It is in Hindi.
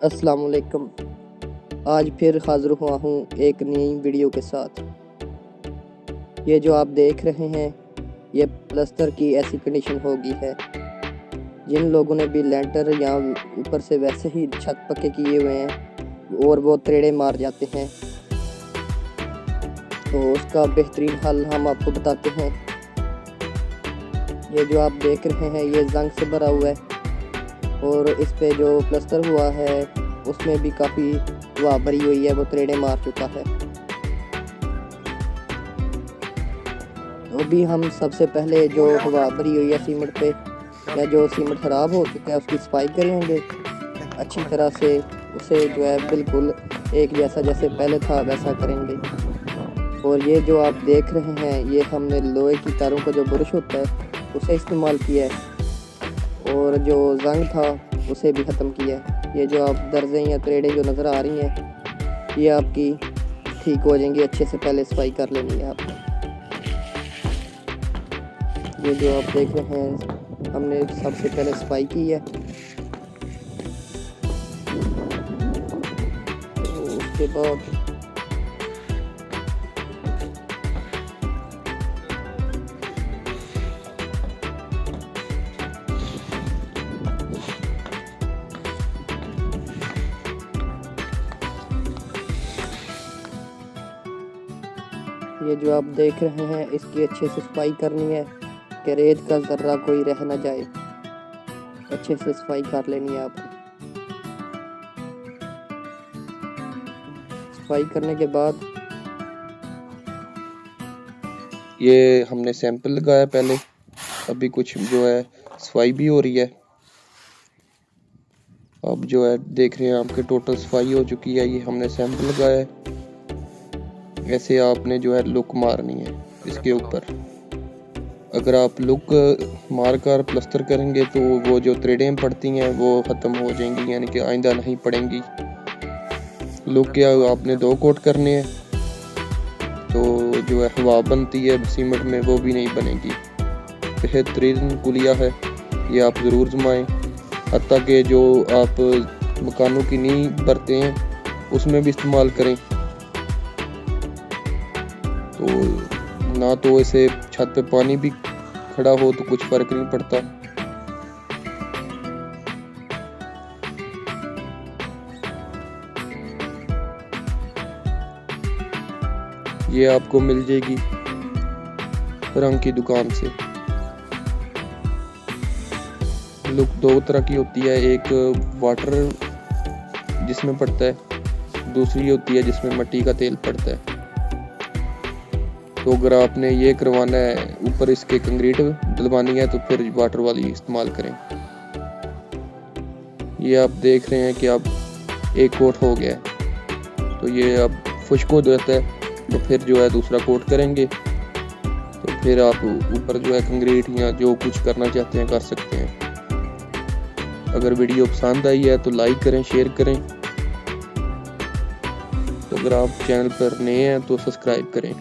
अस्सलाम वालेकुम। आज फिर हाज़िर हुआ हूँ एक नई वीडियो के साथ। ये जो आप देख रहे हैं ये प्लस्तर की ऐसी कंडीशन हो गई है। जिन लोगों ने भी लेंटर या ऊपर से वैसे ही छत पक्के किए हुए हैं और वो त्रेड़े मार जाते हैं, तो उसका बेहतरीन हल हम आपको बताते हैं। ये जो आप देख रहे हैं ये जंग से भरा हुआ है और इस पे जो प्लस्तर हुआ है उसमें भी काफ़ी हवा भरी हुई है, वो त्रेड़े मार चुका है। तो अभी हम सबसे पहले जो हवा भरी हुई है सीमेंट पे या जो सीमेंट ख़राब हो चुका है उसकी सफाई करेंगे अच्छी तरह से। उसे जो है बिल्कुल एक जैसा जैसे पहले था वैसा करेंगे। और ये जो आप देख रहे हैं ये हमने लोहे की तारों का जो ब्रश होता है उसे इस्तेमाल किया है और जो जंग था उसे भी ख़त्म किया है। ये जो आप दर्जें या त्रेड़े जो नज़र आ रही हैं ये आपकी ठीक हो जाएंगी, अच्छे से पहले सफाई कर लेनी है आपने। ये जो आप देख रहे हैं हमने सबसे पहले सफाई की है, तो उसके बाद ये जो आप देख रहे हैं इसकी अच्छे से सफाई करनी है कि रेत का ज़र्रा कोई रह ना जाए। अच्छे से सफाई कर लेनी है आपको। सफाई करने के बाद ये हमने सैंपल लगाया पहले, अभी कुछ जो है सफाई भी हो रही है। अब जो है देख रहे हैं आपके टोटल सफाई हो चुकी है। ये हमने सैंपल लगाया है। ऐसे आपने जो है लुक मारनी है इसके ऊपर। अगर आप लुक मारकर प्लस्तर करेंगे तो वो जो त्रेड़ें पड़ती हैं वो ख़त्म हो जाएंगी, यानी कि आइंदा नहीं पड़ेंगी। लुक क्या आपने 2 कोट करने हैं तो जो है हवा बनती है सीमेंट में वो भी नहीं बनेगी। बेहतरीन कुलिया है, ये आप ज़रूर जमाएं। हत्ता कि जो आप मकानों की नींव भरते हैं उसमें भी इस्तेमाल करें। तो ना तो ऐसे छत पे पानी भी खड़ा हो तो कुछ फर्क नहीं पड़ता। ये आपको मिल जाएगी रंग की दुकान से। लुक 2 तरह की होती है, एक वाटर जिसमें पड़ता है, दूसरी होती है जिसमें मिट्टी का तेल पड़ता है। तो अगर आपने ये करवाना है ऊपर इसके कंक्रीट डलवानी है तो फिर वाटर वाली इस्तेमाल करें। ये आप देख रहे हैं कि अब 1 कोट हो गया है, तो ये अब खुश्क हो जाता है तो फिर जो है दूसरा कोट करेंगे। तो फिर आप ऊपर जो है कंक्रीट या जो कुछ करना चाहते हैं कर सकते हैं। अगर वीडियो पसंद आई है तो लाइक करें, शेयर करें। तो अगर आप चैनल पर नए हैं तो सब्सक्राइब करें।